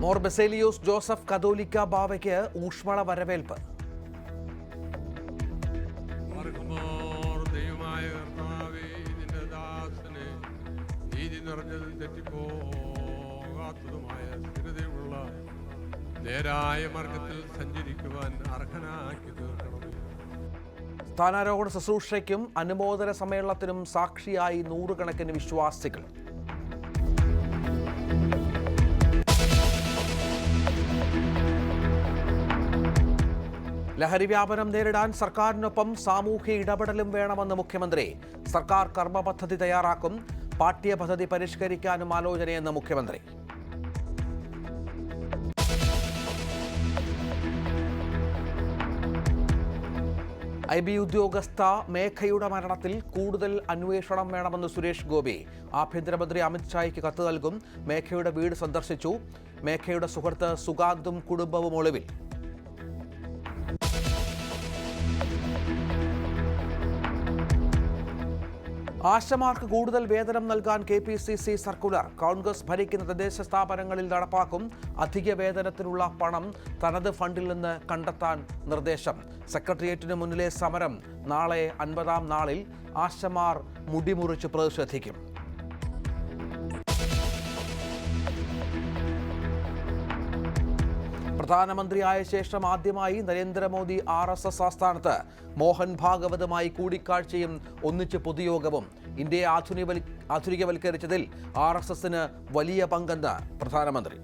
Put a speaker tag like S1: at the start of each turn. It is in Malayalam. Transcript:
S1: മോർ ബസേലിയോസ് ജോസഫ് കതോലിക്ക ബാവയ്ക്ക് ഊഷ്മള വരവേൽപ്പ്.
S2: നേരായ മാർഗത്തിൽ സഞ്ചരിക്കുവാൻ അർഹനാക്കി തീർക്കണം.
S1: സ്ഥാനാരോഹണ ശുശ്രൂഷയ്ക്കും അനുമോദന സമ്മേളനത്തിനും സാക്ഷിയായി നൂറുകണക്കിന് വിശ്വാസികൾ. ലഹരി വ്യാപനം നേരിടാൻ സർക്കാരിനൊപ്പം സാമൂഹ്യ ഇടപെടലും വേണമെന്ന് മുഖ്യമന്ത്രി. സർക്കാർ കർമ്മ പദ്ധതി തയ്യാറാക്കും. പാഠ്യപദ്ധതി പരിഷ്കരിക്കാനും ആലോചനയെന്ന് മുഖ്യമന്ത്രി. IB ഉദ്യോഗസ്ഥ മേഘയുടെ മരണത്തിൽ കൂടുതൽ അന്വേഷണം വേണമെന്ന് സുരേഷ് ഗോപി. ആഭ്യന്തരമന്ത്രി അമിത്ഷായ്ക്ക് കത്ത് നൽകും. മേഘയുടെ വീട് സന്ദർശിച്ചു. മേഘയുടെ സുഹൃത്ത് സുഗാന്തും കുടുംബവും ഒളിവിൽ. ആശമാർക്ക് കൂടുതൽ വേതനം നൽകാൻ KPCC സർക്കുലർ. കോൺഗ്രസ് ഭരിക്കുന്ന തദ്ദേശ സ്ഥാപനങ്ങളിൽ നടപ്പാക്കും. അധിക വേതനത്തിനുള്ള പണം തനത് ഫണ്ടിൽ നിന്ന് കണ്ടെത്താൻ നിർദ്ദേശം. സെക്രട്ടേറിയറ്റിന് മുന്നിലെ സമരം നാളെ 50ാം നാളിൽ. ആശമാർ മുടിമുറിച്ച് പ്രതിഷേധിക്കും. പ്രധാനമന്ത്രിയായ ശേഷം ആദ്യമായി നരേന്ദ്രമോദി RSS ആസ്ഥാനത്ത്. മോഹൻ ഭാഗവതുമായി കൂടിക്കാഴ്ചയും ഒന്നിച്ച് പൊതുയോഗവും. ഇന്ത്യയെ ആധുനികവൽക്കരിച്ചതിൽ RSSന് വലിയ പങ്കെന്ന് പ്രധാനമന്ത്രി.